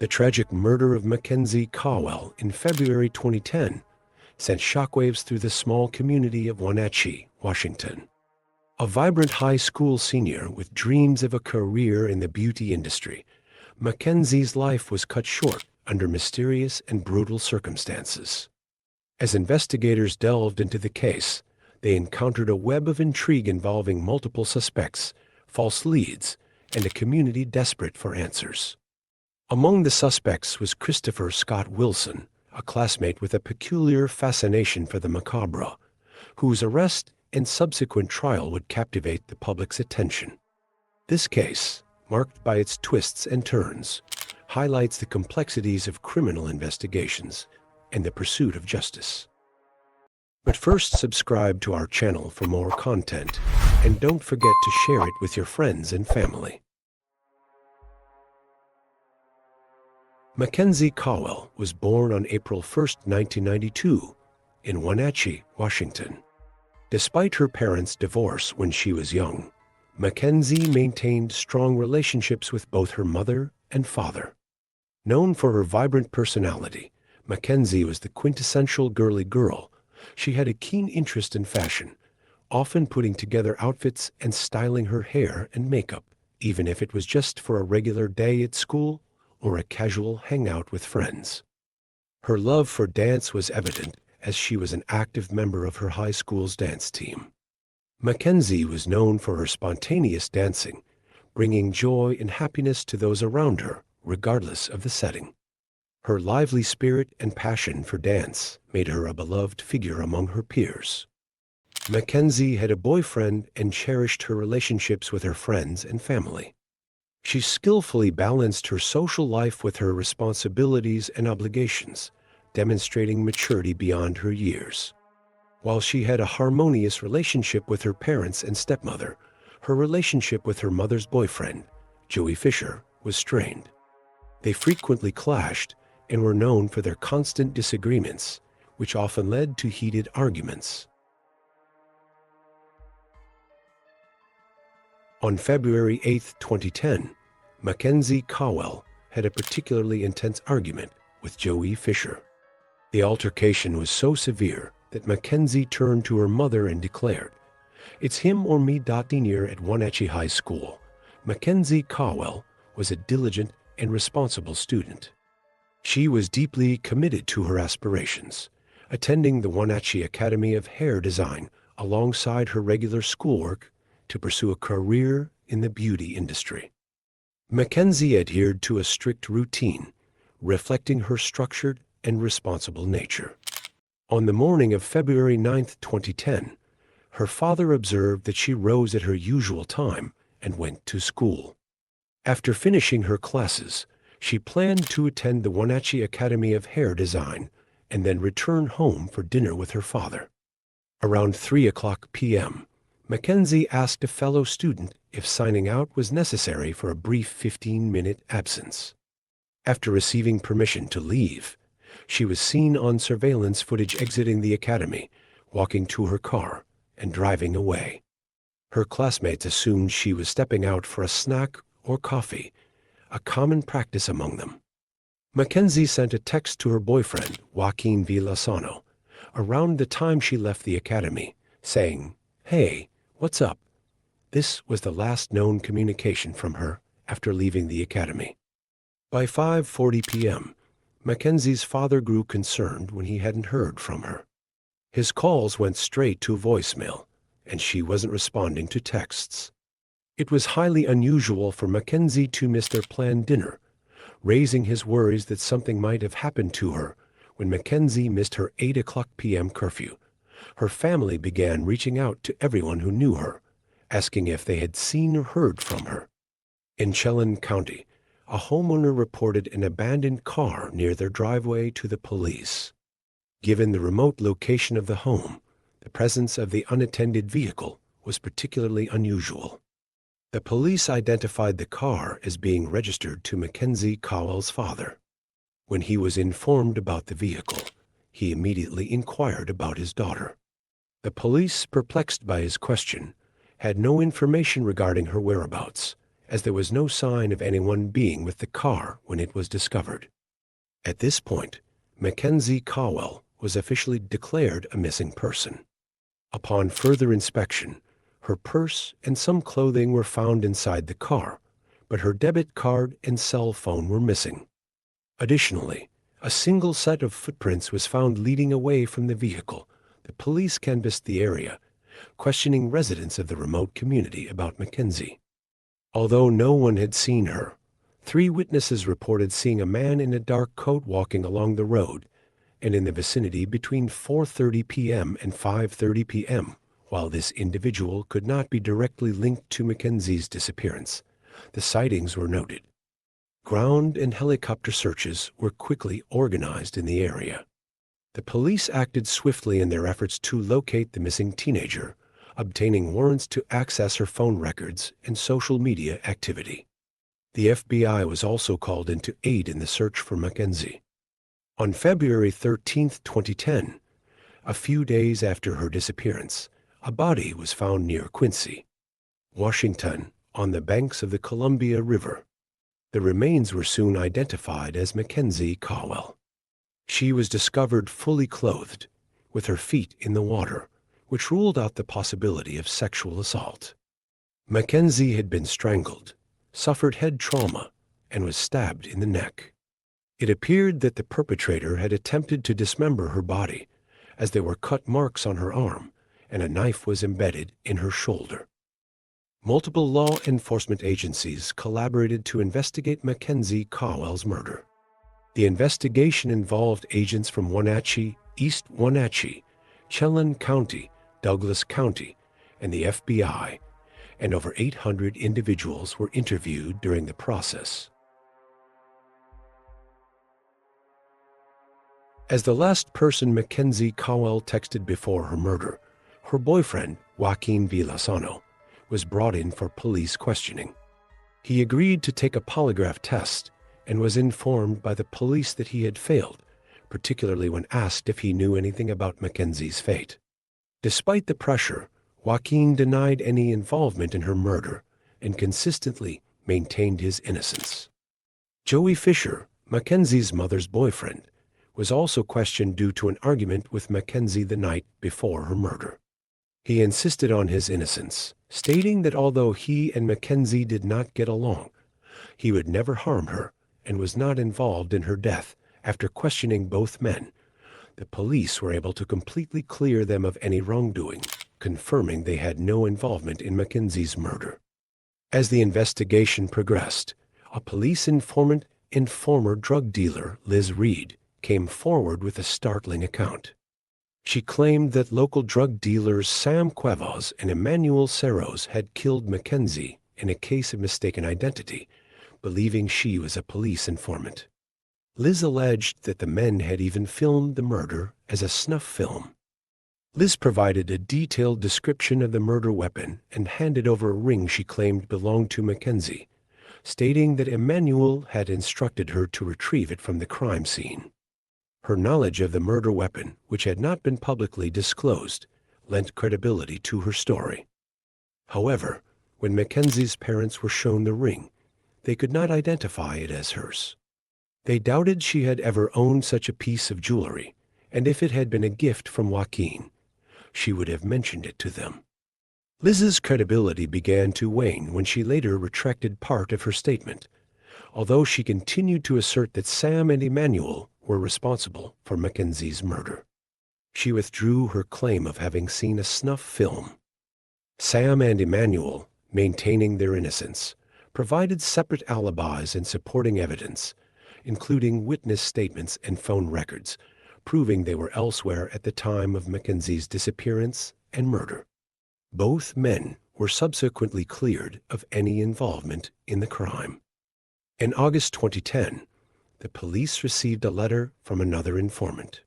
The tragic murder of Mackenzie Cowell in February 2010 sent shockwaves through the small community of Wenatchee, Washington. A vibrant high school senior with dreams of a career in the beauty industry, Mackenzie's life was cut short under mysterious and brutal circumstances. As investigators delved into the case, they encountered a web of intrigue involving multiple suspects, false leads, and a community desperate for answers. Among the suspects was Christopher Scott Wilson, a classmate with a peculiar fascination for the macabre, whose arrest and subsequent trial would captivate the public's attention. This case, marked by its twists and turns, highlights the complexities of criminal investigations and the pursuit of justice. But first, subscribe to our channel for more content, and don't forget to share it with your friends and family. Mackenzie Cowell was born on April 1, 1992, in Wenatchee, Washington. Despite her parents' divorce when she was young, Mackenzie maintained strong relationships with both her mother and father. Known for her vibrant personality, Mackenzie was the quintessential girly girl. She had a keen interest in fashion, often putting together outfits and styling her hair and makeup, even if it was just for a regular day at school or a casual hangout with friends. Her love for dance was evident, as she was an active member of her high school's dance team. Mackenzie was known for her spontaneous dancing, bringing joy and happiness to those around her, regardless of the setting. Her lively spirit and passion for dance made her a beloved figure among her peers. Mackenzie had a boyfriend and cherished her relationships with her friends and family. She skillfully balanced her social life with her responsibilities and obligations, demonstrating maturity beyond her years. While she had a harmonious relationship with her parents and stepmother, her relationship with her mother's boyfriend, Joey Fisher, was strained. They frequently clashed and were known for their constant disagreements, which often led to heated arguments. On February 8, 2010, Mackenzie Cowell had a particularly intense argument with Joey Fisher. The altercation was so severe that Mackenzie turned to her mother and declared, "It's him or me." Senior at Wenatchee High School, Mackenzie Cowell was a diligent and responsible student. She was deeply committed to her aspirations, attending the Wenatchee Academy of Hair Design alongside her regular schoolwork to pursue a career in the beauty industry. Mackenzie adhered to a strict routine, reflecting her structured and responsible nature. On the morning of February 9, 2010, her father observed that she rose at her usual time and went to school. After finishing her classes, she planned to attend the Wenatchee Academy of Hair Design and then return home for dinner with her father. Around 3:00 p.m., Mackenzie asked a fellow student if signing out was necessary for a brief 15-minute absence. After receiving permission to leave, she was seen on surveillance footage exiting the academy, walking to her car, and driving away. Her classmates assumed she was stepping out for a snack or coffee, a common practice among them. Mackenzie sent a text to her boyfriend, Joaquin Villasano, around the time she left the academy, saying, "Hey, what's up?" This was the last known communication from her after leaving the academy. By 5:40 p.m., Mackenzie's father grew concerned when he hadn't heard from her. His calls went straight to voicemail, and she wasn't responding to texts. It was highly unusual for Mackenzie to miss their planned dinner, raising his worries that something might have happened to her. When Mackenzie missed her 8:00 p.m. curfew, her family began reaching out to everyone who knew her, asking if they had seen or heard from her. In Chelan County, a homeowner reported an abandoned car near their driveway to the police. Given the remote location of the home, the presence of the unattended vehicle was particularly unusual. The police identified the car as being registered to Mackenzie Cowell's father. When he was informed about the vehicle, he immediately inquired about his daughter. The police, perplexed by his question, had no information regarding her whereabouts as there was no sign of anyone being with the car when it was discovered. At this point, Mackenzie Cowell was officially declared a missing person. Upon further inspection, her purse and some clothing were found inside the car, but her debit card and cell phone were missing. Additionally, a single set of footprints was found leading away from the vehicle. The police canvassed the area, questioning residents of the remote community about Mackenzie. Although no one had seen her, 3 witnesses reported seeing a man in a dark coat walking along the road and in the vicinity between 4:30 p.m. and 5:30 p.m. While this individual could not be directly linked to Mackenzie's disappearance, the sightings were noted. Ground and helicopter searches were quickly organized in the area. The police acted swiftly in their efforts to locate the missing teenager, obtaining warrants to access her phone records and social media activity. The FBI was also called in to aid in the search for Mackenzie. On February 13, 2010, a few days after her disappearance, a body was found near Quincy, Washington, on the banks of the Columbia River. The remains were soon identified as Mackenzie Cowell. She was discovered fully clothed, with her feet in the water, which ruled out the possibility of sexual assault. Mackenzie had been strangled, suffered head trauma, and was stabbed in the neck. It appeared that the perpetrator had attempted to dismember her body, as there were cut marks on her arm, and a knife was embedded in her shoulder. Multiple law enforcement agencies collaborated to investigate Mackenzie Cowell's murder. The investigation involved agents from Wenatchee, East Wenatchee, Chelan County, Douglas County, and the FBI, and over 800 individuals were interviewed during the process. As the last person Mackenzie Cowell texted before her murder, her boyfriend, Joaquin Villasano, was brought in for police questioning. He agreed to take a polygraph test and was informed by the police that he had failed, particularly when asked if he knew anything about Mackenzie's fate. Despite the pressure, Joaquin denied any involvement in her murder and consistently maintained his innocence. Joey Fisher, Mackenzie's mother's boyfriend, was also questioned due to an argument with Mackenzie the night before her murder. He insisted on his innocence, stating that although he and Mackenzie did not get along, he would never harm her and was not involved in her death. After questioning both men, the police were able to completely clear them of any wrongdoing, confirming they had no involvement in Mackenzie's murder. As the investigation progressed, a police informant and former drug dealer, Liz Reed, came forward with a startling account. She claimed that local drug dealers Sam Cuevas and Emmanuel Serros had killed Mackenzie in a case of mistaken identity, believing she was a police informant. Liz alleged that the men had even filmed the murder as a snuff film. Liz provided a detailed description of the murder weapon and handed over a ring she claimed belonged to Mackenzie, stating that Emmanuel had instructed her to retrieve it from the crime scene. Her knowledge of the murder weapon, which had not been publicly disclosed, lent credibility to her story. However, when Mackenzie's parents were shown the ring, they could not identify it as hers. They doubted she had ever owned such a piece of jewelry, and if it had been a gift from Joaquin, she would have mentioned it to them. Liz's credibility began to wane when she later retracted part of her statement, although she continued to assert that Sam and Emmanuel were responsible for Mackenzie's murder. She withdrew her claim of having seen a snuff film. Sam and Emmanuel, maintaining their innocence, provided separate alibis and supporting evidence, including witness statements and phone records, proving they were elsewhere at the time of Mackenzie's disappearance and murder. Both men were subsequently cleared of any involvement in the crime. In August 2010, the police received a letter from another informant.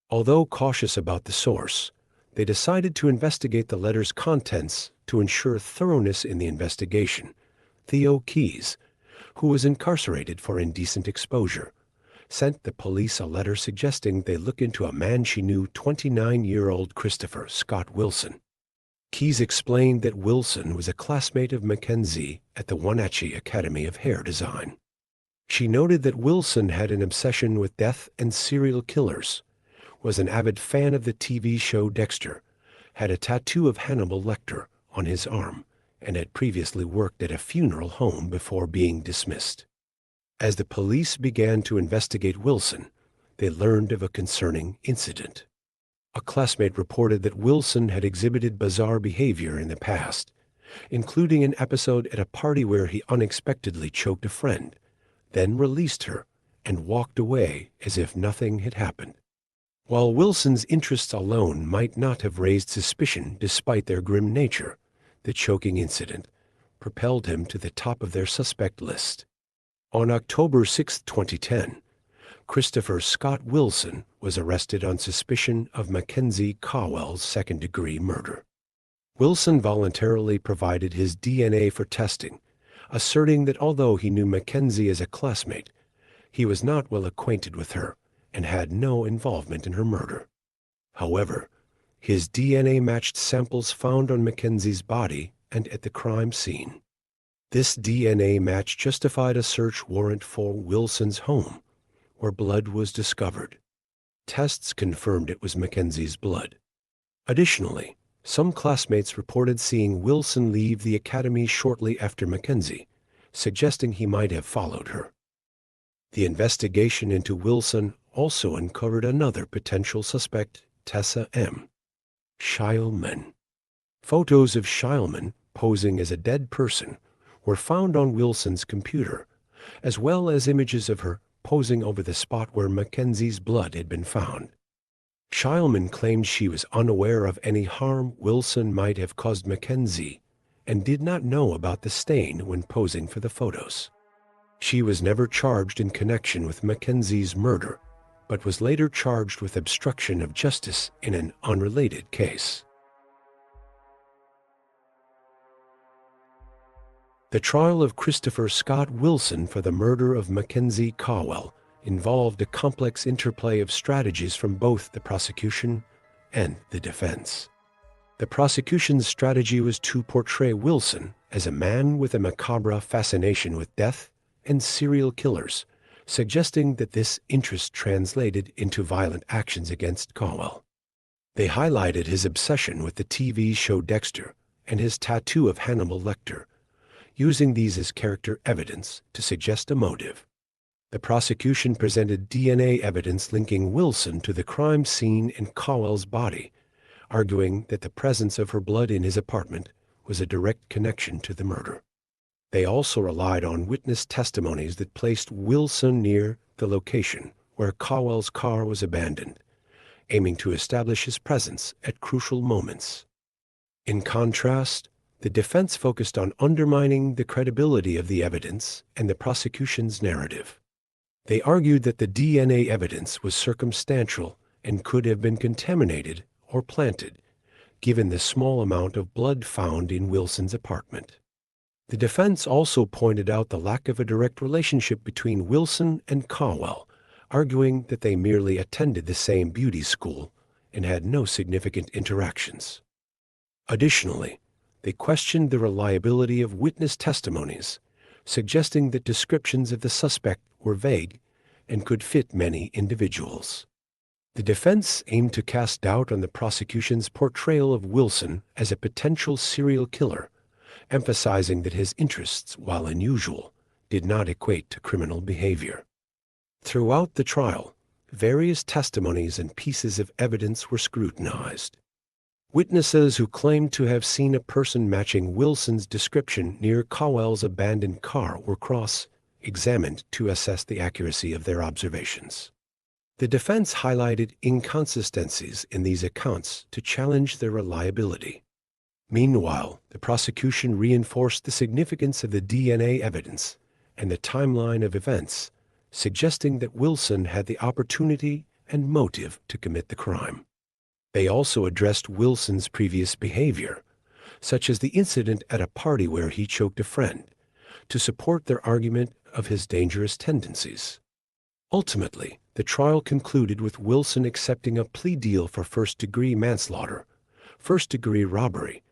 Although cautious about the source, they decided to investigate the letter's contents to ensure thoroughness in the investigation. Theo Keyes, who was incarcerated for indecent exposure, sent the police a letter suggesting they look into a man she knew, 29-year-old Christopher Scott Wilson. Keyes explained that Wilson was a classmate of Mackenzie at the Wenatchee Academy of Hair Design. She noted that Wilson had an obsession with death and serial killers, was an avid fan of the TV show Dexter, had a tattoo of Hannibal Lecter on his arm, and had previously worked at a funeral home before being dismissed. As the police began to investigate Wilson, they learned of a concerning incident. A classmate reported that Wilson had exhibited bizarre behavior in the past, including an episode at a party where he unexpectedly choked a friend, then released her and walked away as if nothing had happened. While Wilson's interests alone might not have raised suspicion despite their grim nature, the choking incident propelled him to the top of their suspect list. On October 6, 2010, Christopher Scott Wilson was arrested on suspicion of Mackenzie Cowell's second-degree murder. Wilson voluntarily provided his DNA for testing, asserting that although he knew Mackenzie as a classmate, he was not well acquainted with her and had no involvement in her murder. However, his DNA matched samples found on Mackenzie's body and at the crime scene. This DNA match justified a search warrant for Wilson's home, where blood was discovered. Tests confirmed it was Mackenzie's blood. Additionally, some classmates reported seeing Wilson leave the academy shortly after Mackenzie, suggesting he might have followed her. The investigation into Wilson also uncovered another potential suspect, Tessa M. Shileman. Photos of Shileman posing as a dead person were found on Wilson's computer, as well as images of her posing over the spot where Mackenzie's blood had been found. Shileman claimed she was unaware of any harm Wilson might have caused Mackenzie and did not know about the stain when posing for the photos. She was never charged in connection with Mackenzie's murder, but was later charged with obstruction of justice in an unrelated case. The trial of Christopher Scott Wilson for the murder of Mackenzie Cowell involved a complex interplay of strategies from both the prosecution and the defense. The prosecution's strategy was to portray Wilson as a man with a macabre fascination with death and serial killers, suggesting that this interest translated into violent actions against Cowell. They highlighted his obsession with the TV show Dexter and his tattoo of Hannibal Lecter, using these as character evidence to suggest a motive. The prosecution presented DNA evidence linking Wilson to the crime scene and Cowell's body, arguing that the presence of her blood in his apartment was a direct connection to the murder. They also relied on witness testimonies that placed Wilson near the location where Cowell's car was abandoned, aiming to establish his presence at crucial moments. In contrast, the defense focused on undermining the credibility of the evidence and the prosecution's narrative. They argued that the DNA evidence was circumstantial and could have been contaminated or planted, given the small amount of blood found in Wilson's apartment. The defense also pointed out the lack of a direct relationship between Wilson and Cowell, arguing that they merely attended the same beauty school and had no significant interactions. Additionally, they questioned the reliability of witness testimonies, suggesting that descriptions of the suspect were vague and could fit many individuals. The defense aimed to cast doubt on the prosecution's portrayal of Wilson as a potential serial killer, emphasizing that his interests, while unusual, did not equate to criminal behavior. Throughout the trial, various testimonies and pieces of evidence were scrutinized. Witnesses who claimed to have seen a person matching Wilson's description near Cowell's abandoned car were cross-examined to assess the accuracy of their observations. The defense highlighted inconsistencies in these accounts to challenge their reliability. Meanwhile, the prosecution reinforced the significance of the DNA evidence and the timeline of events, suggesting that Wilson had the opportunity and motive to commit the crime. They also addressed Wilson's previous behavior, such as the incident at a party where he choked a friend, to support their argument of his dangerous tendencies. Ultimately, the trial concluded with Wilson accepting a plea deal for first-degree manslaughter, first-degree robbery,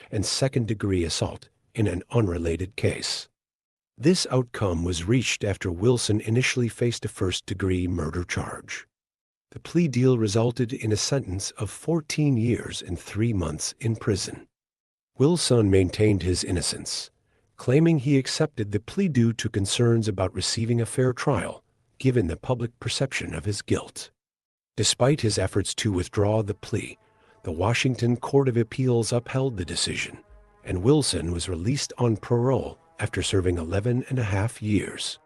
and second-degree assault in an unrelated case. This outcome was reached after Wilson initially faced a first-degree murder charge. The plea deal resulted in a sentence of 14 years and 3 months in prison. Wilson maintained his innocence, claiming he accepted the plea due to concerns about receiving a fair trial, given the public perception of his guilt. Despite his efforts to withdraw the plea, the Washington Court of Appeals upheld the decision, and Wilson was released on parole after serving 11.5 years.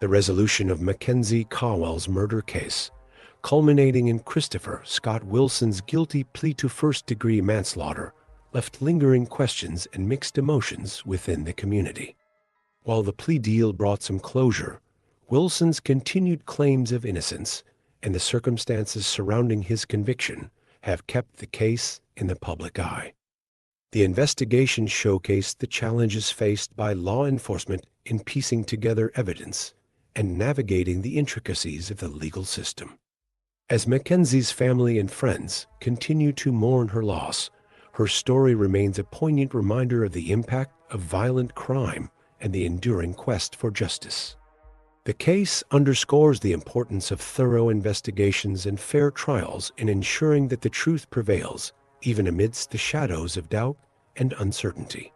The resolution of Mackenzie Cowell's murder case, culminating in Christopher Scott Wilson's guilty plea to first-degree manslaughter, left lingering questions and mixed emotions within the community. While the plea deal brought some closure, Wilson's continued claims of innocence and the circumstances surrounding his conviction have kept the case in the public eye. The investigation showcased the challenges faced by law enforcement in piecing together evidence and navigating the intricacies of the legal system. As Mackenzie's family and friends continue to mourn her loss, her story remains a poignant reminder of the impact of violent crime and the enduring quest for justice. The case underscores the importance of thorough investigations and fair trials in ensuring that the truth prevails, even amidst the shadows of doubt and uncertainty.